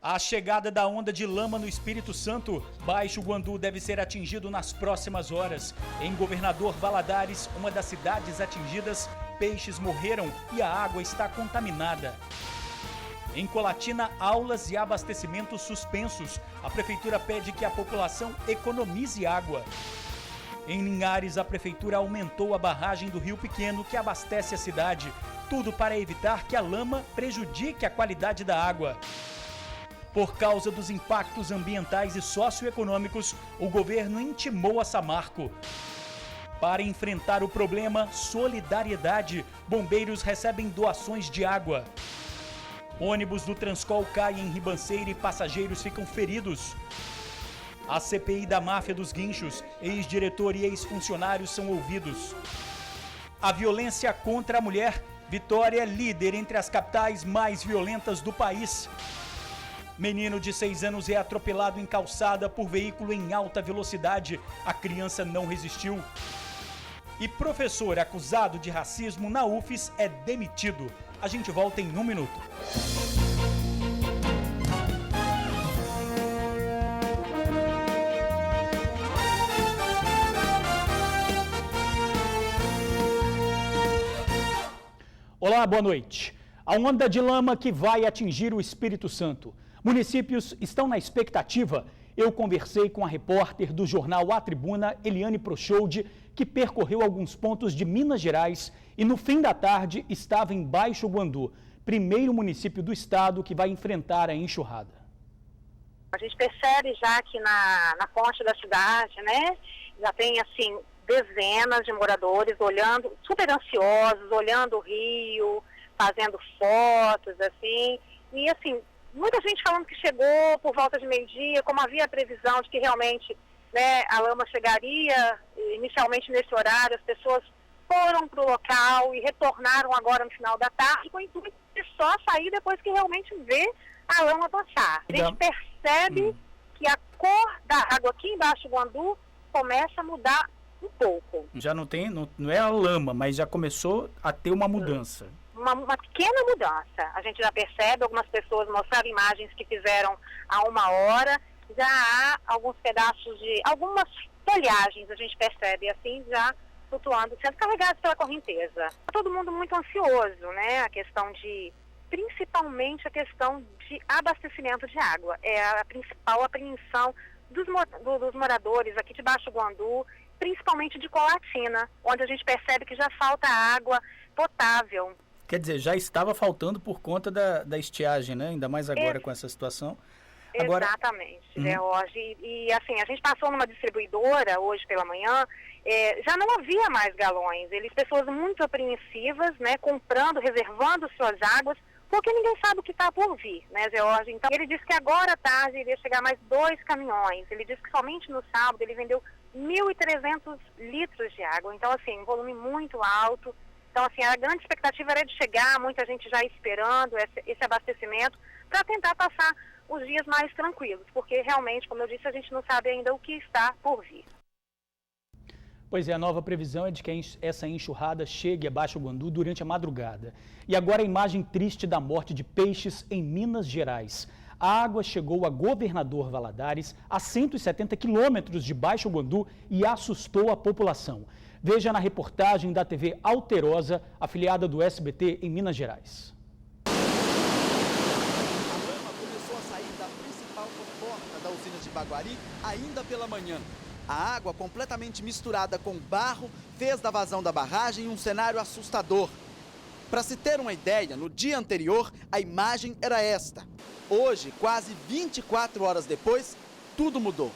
A chegada da onda de lama no Espírito Santo, Baixo Guandu deve ser atingido nas próximas horas. Em Governador Valadares, uma das cidades atingidas, peixes morreram e a água está contaminada. Em Colatina, aulas e abastecimentos suspensos. A prefeitura pede que a população economize água. Em Linhares, a prefeitura aumentou a barragem do Rio Pequeno que abastece a cidade. Tudo para evitar que a lama prejudique a qualidade da água. Por causa dos impactos ambientais e socioeconômicos, o governo intimou a Samarco. Para enfrentar o problema, solidariedade, bombeiros recebem doações de água. Ônibus do Transcol caem em ribanceira e passageiros ficam feridos. A CPI da máfia dos guinchos, ex-diretor e ex-funcionários são ouvidos. A violência contra a mulher, Vitória é líder entre as capitais mais violentas do país. Menino de 6 anos é atropelado em calçada por veículo em alta velocidade. A criança não resistiu. E professor acusado de racismo na UFES é demitido. A gente volta em 1 minuto. Olá, boa noite. A onda de lama que vai atingir o Espírito Santo. Municípios estão na expectativa. Eu conversei com a repórter do jornal A Tribuna, Eliane Procholdi, que percorreu alguns pontos de Minas Gerais e no fim da tarde estava em Baixo Guandu, primeiro município do estado que vai enfrentar a enxurrada. A gente percebe já que na ponte da cidade, né, já tem assim dezenas de moradores olhando, super ansiosos, olhando o rio, fazendo fotos, assim, e assim, muita gente falando que chegou por volta de meio-dia, como havia a previsão de que realmente, né, a lama chegaria inicialmente nesse horário, as pessoas foram para o local e retornaram agora no final da tarde com o intuito de só sair depois que realmente vê a lama passar. A gente percebe que a cor da água aqui embaixo do Guandu começa a mudar um pouco. Já não é a lama, mas já começou a ter uma mudança. Uma pequena mudança. A gente já percebe, algumas pessoas mostraram imagens que fizeram há 1 hora, já há alguns pedaços de, algumas folhagens, a gente percebe assim, já flutuando, sendo carregados pela correnteza. Todo mundo muito ansioso, né? A questão de, principalmente a questão de abastecimento de água. É a principal apreensão dos moradores aqui de Baixo Guandu, principalmente de Colatina, onde a gente percebe que já falta água potável. Quer dizer, já estava faltando por conta da estiagem, né? Ainda mais agora com essa situação. Agora... Exatamente, Jorge. E assim, a gente passou numa distribuidora hoje pela manhã, já não havia mais galões. Pessoas muito apreensivas, né? Comprando, reservando suas águas, porque ninguém sabe o que está por vir, né, Jorge? Então, ele disse que agora à tarde iria chegar mais 2 caminhões. Ele disse que somente no sábado ele vendeu 1.300 litros de água. Então, assim, um volume muito alto. Então, assim, a grande expectativa era de chegar, muita gente já esperando esse abastecimento para tentar passar os dias mais tranquilos, porque realmente, como eu disse, a gente não sabe ainda o que está por vir. Pois é, a nova previsão é de que essa enxurrada chegue a Baixo Guandu durante a madrugada. E agora a imagem triste da morte de peixes em Minas Gerais. A água chegou a Governador Valadares, a 170 quilômetros de Baixo Guandu, e assustou a população. Veja na reportagem da TV Alterosa, afiliada do SBT em Minas Gerais. A lama começou a sair da principal comporta da usina de Baguari ainda pela manhã. A água, completamente misturada com barro, fez da vazão da barragem um cenário assustador. Para se ter uma ideia, no dia anterior, a imagem era esta. Hoje, quase 24 horas depois, tudo mudou.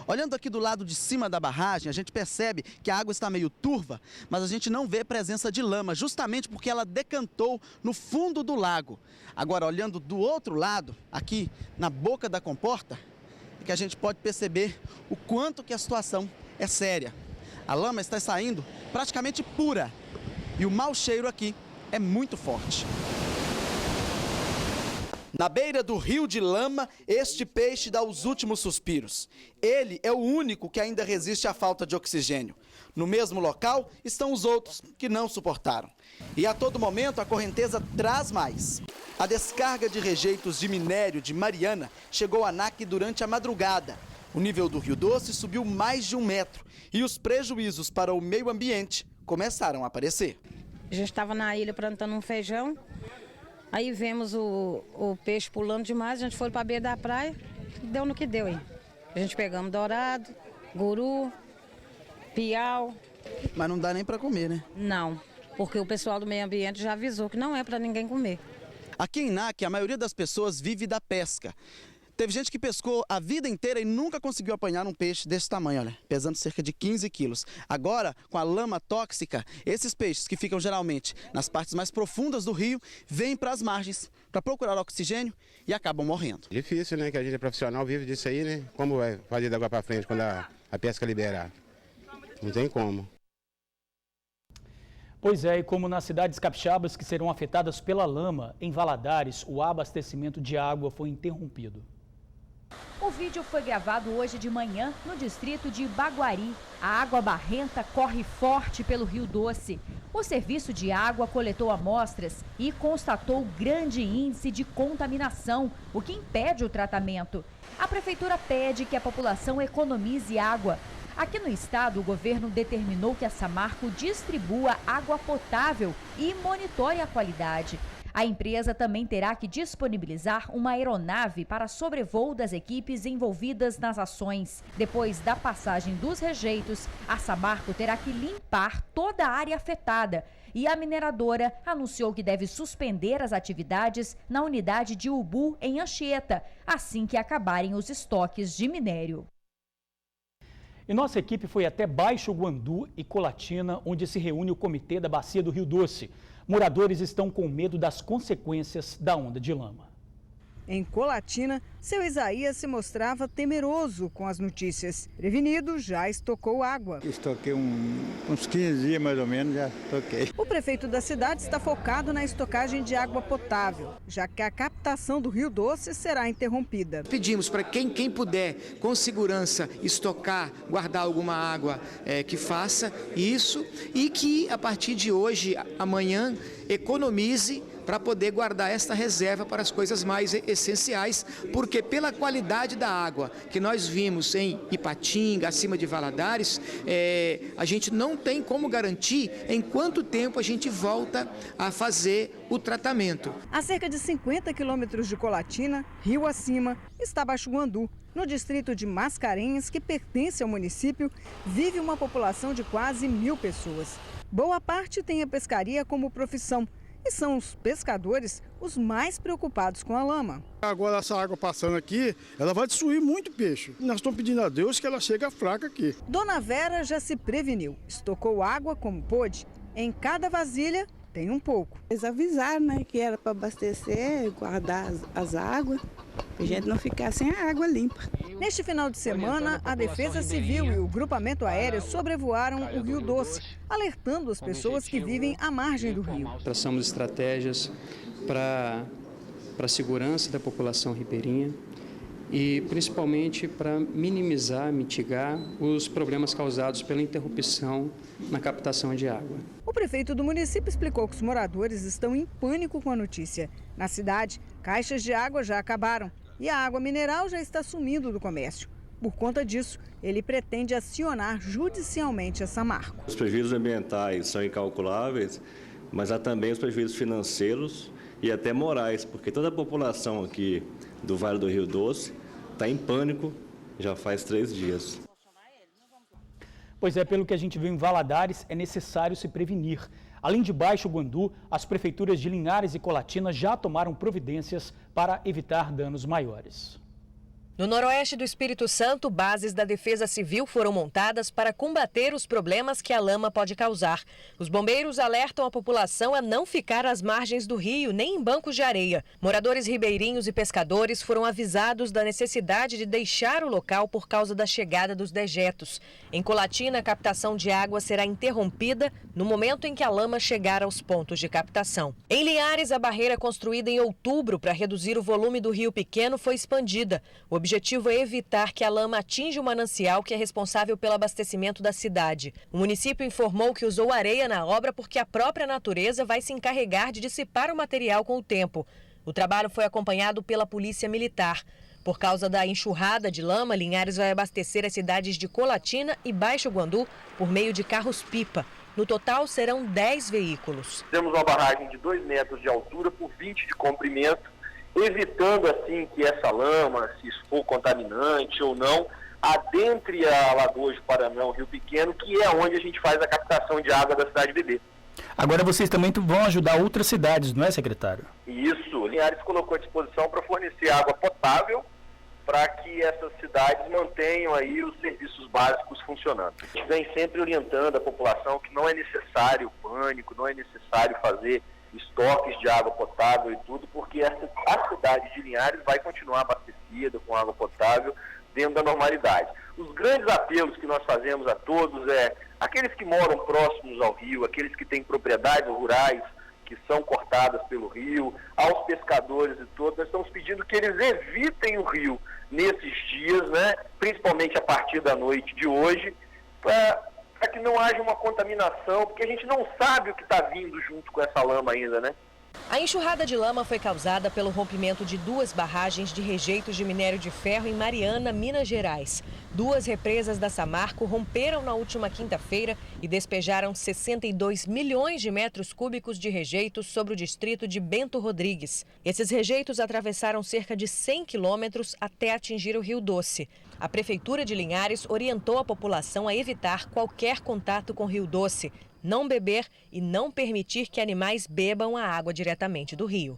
Olhando aqui do lado de cima da barragem, a gente percebe que a água está meio turva, mas a gente não vê presença de lama, justamente porque ela decantou no fundo do lago. Agora, olhando do outro lado, aqui na boca da comporta, é que a gente pode perceber o quanto que a situação é séria. A lama está saindo praticamente pura e o mau cheiro aqui é muito forte. Na beira do rio de lama, este peixe dá os últimos suspiros. Ele é o único que ainda resiste à falta de oxigênio. No mesmo local estão os outros que não suportaram. E a todo momento a correnteza traz mais. A descarga de rejeitos de minério de Mariana chegou a ANAC durante a madrugada. O nível do Rio Doce subiu mais de 1 metro e os prejuízos para o meio ambiente começaram a aparecer. A gente estava na ilha plantando um feijão, aí vemos o peixe pulando demais, a gente foi para a beira da praia, deu no que deu aí. A gente pegamos dourado, guru, piau. Mas não dá nem para comer, né? Não, porque o pessoal do meio ambiente já avisou que não é para ninguém comer. Aqui em NAC, a maioria das pessoas vive da pesca. Teve gente que pescou a vida inteira e nunca conseguiu apanhar um peixe desse tamanho, olha, pesando cerca de 15 quilos. Agora, com a lama tóxica, esses peixes que ficam geralmente nas partes mais profundas do rio, vêm para as margens para procurar oxigênio e acabam morrendo. Difícil, né? Que a gente é profissional, vive disso aí, né? Como vai fazer da água para frente quando a pesca liberar? Não tem como. Pois é, e como nas cidades capixabas que serão afetadas pela lama, em Valadares, o abastecimento de água foi interrompido. O vídeo foi gravado hoje de manhã no distrito de Baguari. A água barrenta corre forte pelo Rio Doce. O serviço de água coletou amostras e constatou grande índice de contaminação, o que impede o tratamento. A prefeitura pede que a população economize água. Aqui no estado, o governo determinou que a Samarco distribua água potável e monitore a qualidade. A empresa também terá que disponibilizar uma aeronave para sobrevoo das equipes envolvidas nas ações. Depois da passagem dos rejeitos, a Samarco terá que limpar toda a área afetada. E a mineradora anunciou que deve suspender as atividades na unidade de Ubu, em Anchieta, assim que acabarem os estoques de minério. E nossa equipe foi até Baixo Guandu e Colatina, onde se reúne o Comitê da Bacia do Rio Doce. Moradores estão com medo das consequências da onda de lama. Em Colatina, seu Isaías se mostrava temeroso com as notícias. Prevenido, já estocou água. Estoquei uns 15 dias mais ou menos, já estoquei. O prefeito da cidade está focado na estocagem de água potável, já que a captação do Rio Doce será interrompida. Pedimos para quem puder, com segurança, estocar, guardar alguma água, que faça isso e que a partir de hoje, amanhã, economize para poder guardar esta reserva para as coisas mais essenciais, porque pela qualidade da água que nós vimos em Ipatinga, acima de Valadares, a gente não tem como garantir em quanto tempo a gente volta a fazer o tratamento. A cerca de 50 quilômetros de Colatina, rio acima, está Baixo Guandu. No distrito de Mascarenhas, que pertence ao município, vive uma população de quase 1.000 pessoas. Boa parte tem a pescaria como profissão. E são os pescadores os mais preocupados com a lama. Agora essa água passando aqui, ela vai destruir muito peixe. Nós estamos pedindo a Deus que ela chegue fraca aqui. Dona Vera já se preveniu, estocou água como pôde. Em cada vasilha tem um pouco. Eles avisaram, né, que era para abastecer, guardar as águas, para a gente não ficar sem a água limpa. Neste final de semana, a Defesa Civil e o Grupamento Aéreo sobrevoaram o Rio Doce, alertando as pessoas que vivem à margem do rio. Traçamos estratégias para a segurança da população ribeirinha e principalmente para minimizar, mitigar os problemas causados pela interrupção na captação de água. O prefeito do município explicou que os moradores estão em pânico com a notícia. Na cidade, caixas de água já acabaram e a água mineral já está sumindo do comércio. Por conta disso, ele pretende acionar judicialmente a Samarco. Os prejuízos ambientais são incalculáveis, mas há também os prejuízos financeiros e até morais, porque toda a população aqui do Vale do Rio Doce está em pânico já faz 3 dias. Pois é, pelo que a gente viu em Valadares, é necessário se prevenir. Além de Baixo Guandu, as prefeituras de Linhares e Colatina já tomaram providências para evitar danos maiores. No noroeste do Espírito Santo, bases da Defesa Civil foram montadas para combater os problemas que a lama pode causar. Os bombeiros alertam a população a não ficar às margens do rio, nem em bancos de areia. Moradores ribeirinhos e pescadores foram avisados da necessidade de deixar o local por causa da chegada dos dejetos. Em Colatina, a captação de água será interrompida no momento em que a lama chegar aos pontos de captação. Em Linhares, a barreira construída em outubro para reduzir o volume do Rio Pequeno foi expandida. O objetivo é evitar que a lama atinja o manancial que é responsável pelo abastecimento da cidade. O município informou que usou areia na obra porque a própria natureza vai se encarregar de dissipar o material com o tempo. O trabalho foi acompanhado pela Polícia Militar. Por causa da enxurrada de lama, Linhares vai abastecer as cidades de Colatina e Baixo Guandu por meio de carros-pipa. No total, serão 10 veículos. Temos uma barragem de 2 metros de altura por 20 de comprimento, evitando assim que essa lama, se isso for contaminante ou não, adentre a Lagoa de Paranã, o Rio Pequeno, que é onde a gente faz a captação de água da cidade de Bebê. Agora vocês também vão ajudar outras cidades, não é, secretário? Isso, Linhares colocou à disposição para fornecer água potável para que essas cidades mantenham aí os serviços básicos funcionando. A gente vem sempre orientando a população que não é necessário pânico, não é necessário fazer estoques de água potável e tudo, porque a cidade de Linhares vai continuar abastecida com água potável dentro da normalidade. Os grandes apelos que nós fazemos a todos é aqueles que moram próximos ao rio, aqueles que têm propriedades rurais que são cortadas pelo rio, aos pescadores e todos, nós estamos pedindo que eles evitem o rio nesses dias, né, principalmente a partir da noite de hoje, para que não haja uma contaminação, porque a gente não sabe o que está vindo junto com essa lama ainda, né? A enxurrada de lama foi causada pelo rompimento de 2 barragens de rejeitos de minério de ferro em Mariana, Minas Gerais. 2 represas da Samarco romperam na última quinta-feira e despejaram 62 milhões de metros cúbicos de rejeitos sobre o distrito de Bento Rodrigues. Esses rejeitos atravessaram cerca de 100 quilômetros até atingir o Rio Doce. A Prefeitura de Linhares orientou a população a evitar qualquer contato com o Rio Doce, não beber e não permitir que animais bebam a água diretamente do rio.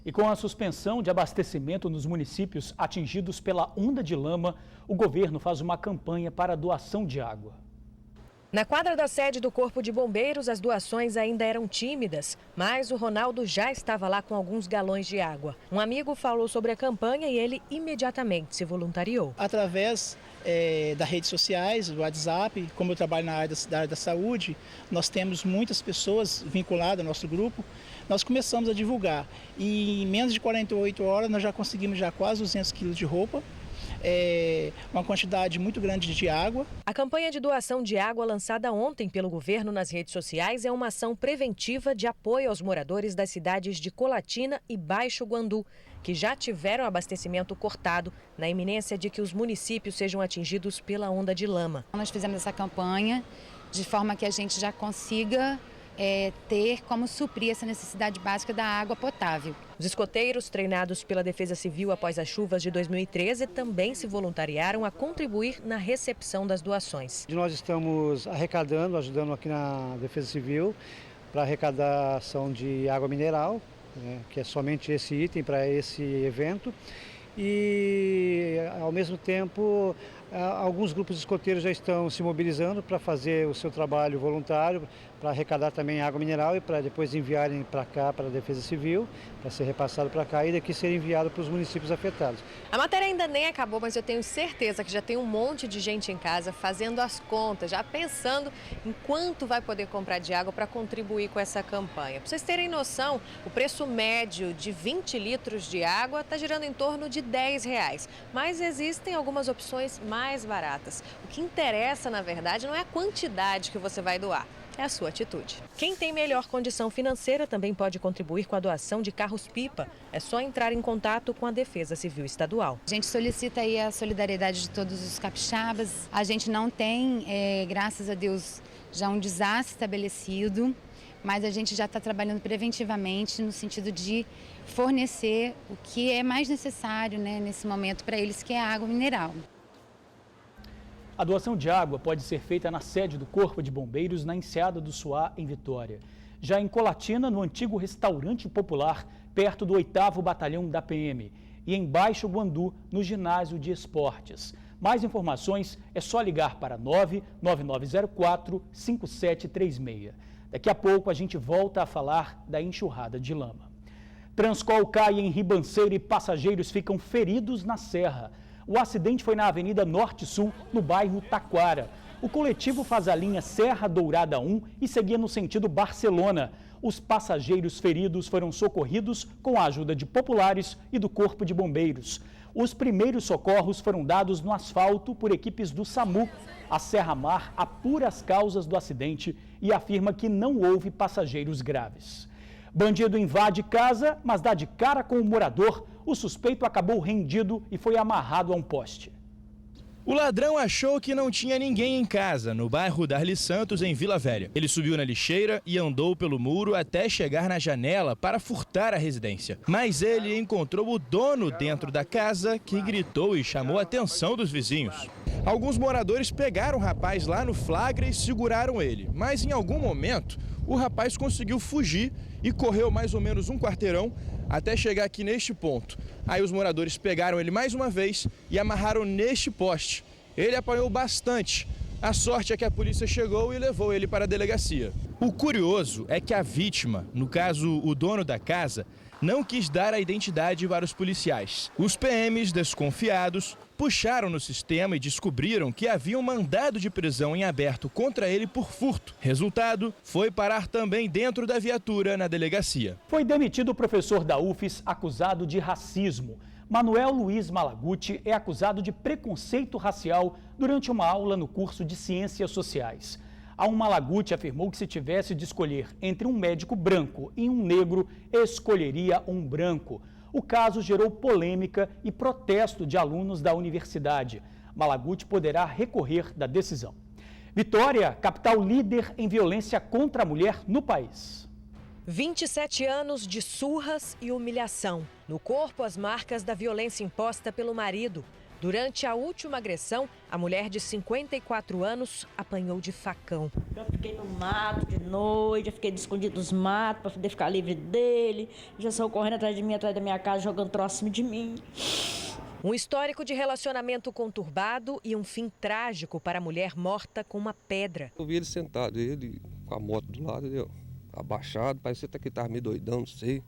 E com a suspensão de abastecimento nos municípios atingidos pela onda de lama, o governo faz uma campanha para a doação de água. Na quadra da sede do Corpo de Bombeiros, as doações ainda eram tímidas, mas o Ronaldo já estava lá com alguns galões de água. Um amigo falou sobre a campanha e ele imediatamente se voluntariou. Através das redes sociais, do WhatsApp, como eu trabalho na área da saúde, nós temos muitas pessoas vinculadas ao nosso grupo. Nós começamos a divulgar e em menos de 48 horas nós já conseguimos quase 200 quilos de roupa. Uma quantidade muito grande de água. A campanha de doação de água lançada ontem pelo governo nas redes sociais é uma ação preventiva de apoio aos moradores das cidades de Colatina e Baixo Guandu, que já tiveram abastecimento cortado na iminência de que os municípios sejam atingidos pela onda de lama. Nós fizemos essa campanha de forma que a gente já consiga ter como suprir essa necessidade básica da água potável. Os escoteiros, treinados pela Defesa Civil após as chuvas de 2013, também se voluntariaram a contribuir na recepção das doações. Nós estamos arrecadando, ajudando aqui na Defesa Civil para arrecadação de água mineral, que é somente esse item para esse evento. E, ao mesmo tempo, alguns grupos escoteiros já estão se mobilizando para fazer o seu trabalho voluntário, para arrecadar também água mineral e para depois enviarem para cá, para a Defesa Civil, para ser repassado para cá e daqui ser enviado para os municípios afetados. A matéria ainda nem acabou, mas eu tenho certeza que já tem um monte de gente em casa fazendo as contas, já pensando em quanto vai poder comprar de água para contribuir com essa campanha. Para vocês terem noção, o preço médio de 20 litros de água está girando em torno de R$10, mas existem algumas opções mais baratas. O que interessa, na verdade, não é a quantidade que você vai doar, é a sua atitude. Quem tem melhor condição financeira também pode contribuir com a doação de carros-pipa. É só entrar em contato com a Defesa Civil Estadual. A gente solicita aí a solidariedade de todos os capixabas. A gente não tem, graças a Deus, já um desastre estabelecido, mas a gente já está trabalhando preventivamente no sentido de fornecer o que é mais necessário, nesse momento para eles, que é a água mineral. A doação de água pode ser feita na sede do Corpo de Bombeiros, na Enseada do Suá, em Vitória. Já em Colatina, no antigo restaurante popular, perto do 8º Batalhão da PM. e em Baixo Guandu, no ginásio de esportes. Mais informações é só ligar para 99904-5736. Daqui a pouco a gente volta a falar da enxurrada de lama. Transcol cai em Ribanceira e passageiros ficam feridos na Serra. O acidente foi na Avenida Norte-Sul, no bairro Taquara. O coletivo faz a linha Serra Dourada 1 e seguia no sentido Barcelona. Os passageiros feridos foram socorridos com a ajuda de populares e do Corpo de Bombeiros. Os primeiros socorros foram dados no asfalto por equipes do SAMU. A Serra Mar apura as causas do acidente e afirma que não houve passageiros graves. Bandido invade casa, mas dá de cara com o morador. O suspeito acabou rendido e foi amarrado a um poste. O ladrão achou que não tinha ninguém em casa, no bairro Darli Santos, em Vila Velha. Ele subiu na lixeira e andou pelo muro até chegar na janela para furtar a residência. Mas ele encontrou o dono dentro da casa, que gritou e chamou a atenção dos vizinhos. Alguns moradores pegaram o rapaz lá no flagra e seguraram ele. Mas em algum momento, o rapaz conseguiu fugir e correu mais ou menos um quarteirão até chegar aqui neste ponto. Aí os moradores pegaram ele mais uma vez e amarraram neste poste. Ele apanhou bastante. A sorte é que a polícia chegou e levou ele para a delegacia. O curioso é que a vítima, no caso o dono da casa, não quis dar a identidade para os policiais. Os PMs, desconfiados, puxaram no sistema e descobriram que havia um mandado de prisão em aberto contra ele por furto. Resultado, foi parar também dentro da viatura na delegacia. Foi demitido o professor da UFES acusado de racismo. Manuel Luiz Malaguti é acusado de preconceito racial durante uma aula no curso de Ciências Sociais. Malaguti afirmou que se tivesse de escolher entre um médico branco e um negro, escolheria um branco. O caso gerou polêmica e protesto de alunos da universidade. Malaguti poderá recorrer da decisão. Vitória, capital líder em violência contra a mulher no país. 27 anos de surras e humilhação. No corpo, as marcas da violência imposta pelo marido. Durante a última agressão, a mulher de 54 anos apanhou de facão. Eu fiquei no mato de noite, eu fiquei escondido dos matos para poder ficar livre dele. Já saiu correndo atrás de mim, atrás da minha casa, jogando próximo de mim. Um histórico de relacionamento conturbado e um fim trágico para a mulher morta com uma pedra. Eu vi ele sentado, ele com a moto do lado, entendeu? Abaixado, parecia até que ele estava meio doidão, não sei.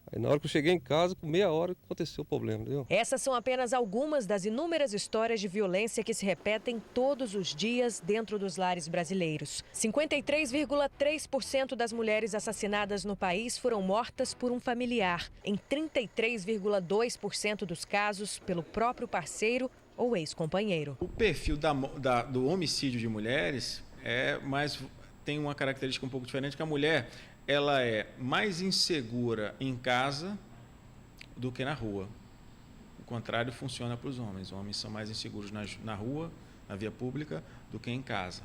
Aí na hora que eu cheguei em casa, com meia hora, aconteceu o problema, entendeu? Essas são apenas algumas das inúmeras histórias de violência que se repetem todos os dias dentro dos lares brasileiros. 53,3% das mulheres assassinadas no país foram mortas por um familiar. Em 33,2% dos casos, pelo próprio parceiro ou ex-companheiro. O perfil do homicídio de mulheres tem uma característica um pouco diferente, que a mulher ela é mais insegura em casa do que na rua. O contrário funciona para os homens. Os homens são mais inseguros na rua, na via pública, do que em casa.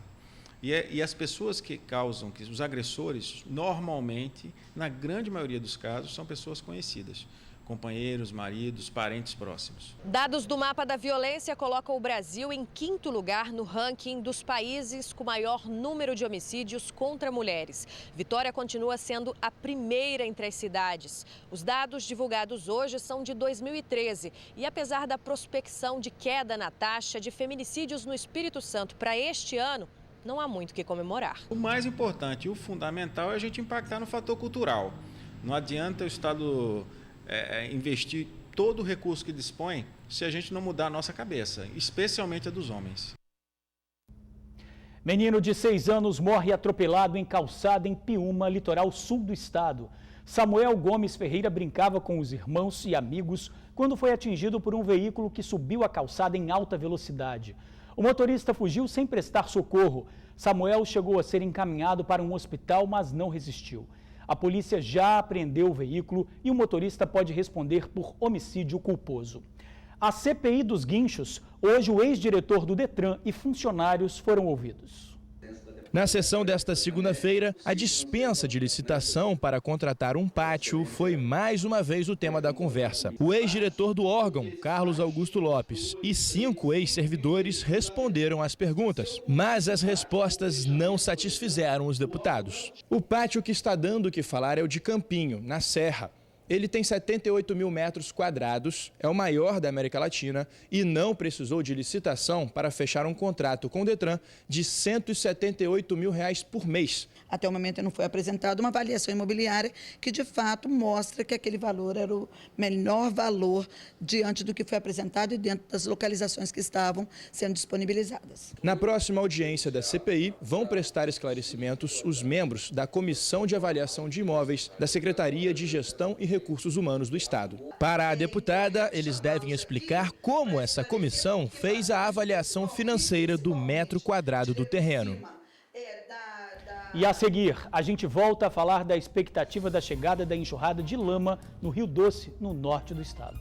E as pessoas que causam, os agressores, normalmente, na grande maioria dos casos, são pessoas conhecidas. Companheiros, maridos, parentes próximos. Dados do mapa da violência colocam o Brasil em 5º lugar no ranking dos países com maior número de homicídios contra mulheres. Vitória continua sendo a primeira entre as cidades. Os dados divulgados hoje são de 2013 e apesar da prospecção de queda na taxa de feminicídios no Espírito Santo para este ano, não há muito o que comemorar. O mais importante e o fundamental é a gente impactar no fator cultural. Não adianta o Estado investir todo o recurso que dispõe se a gente não mudar a nossa cabeça, especialmente a dos homens. Menino de 6 anos morre atropelado em calçada em Piúma, litoral sul do estado. Samuel Gomes Ferreira brincava com os irmãos e amigos quando foi atingido por um veículo que subiu a calçada em alta velocidade. O motorista fugiu sem prestar socorro. Samuel chegou a ser encaminhado para um hospital, mas não resistiu. A polícia já apreendeu o veículo e o motorista pode responder por homicídio culposo. A CPI dos guinchos, hoje o ex-diretor do Detran e funcionários foram ouvidos. Na sessão desta segunda-feira, a dispensa de licitação para contratar um pátio foi mais uma vez o tema da conversa. O ex-diretor do órgão, Carlos Augusto Lopes, e 5 ex-servidores responderam às perguntas, mas as respostas não satisfizeram os deputados. O pátio que está dando o que falar é o de Campinho, na Serra. Ele tem 78 mil metros quadrados, é o maior da América Latina e não precisou de licitação para fechar um contrato com o Detran de R$ 178 mil por mês. Até o momento não foi apresentada uma avaliação imobiliária que, de fato, mostra que aquele valor era o melhor valor diante do que foi apresentado e dentro das localizações que estavam sendo disponibilizadas. Na próxima audiência da CPI, vão prestar esclarecimentos os membros da Comissão de Avaliação de Imóveis da Secretaria de Gestão e Recursos Humanos do Estado. Para a deputada, eles devem explicar como essa comissão fez a avaliação financeira do metro quadrado do terreno. E a seguir, a gente volta a falar da expectativa da chegada da enxurrada de lama no Rio Doce, no norte do estado.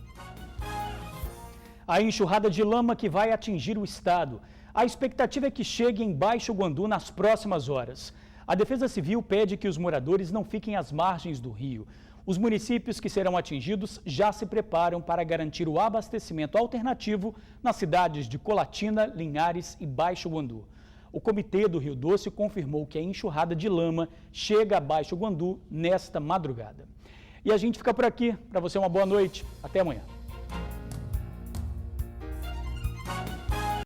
A enxurrada de lama que vai atingir o estado. A expectativa é que chegue em Baixo Guandu nas próximas horas. A Defesa Civil pede que os moradores não fiquem às margens do rio. Os municípios que serão atingidos já se preparam para garantir o abastecimento alternativo nas cidades de Colatina, Linhares e Baixo Guandu. O Comitê do Rio Doce confirmou que a enxurrada de lama chega a Baixo Guandu nesta madrugada. E a gente fica por aqui. Para você, uma boa noite. Até amanhã.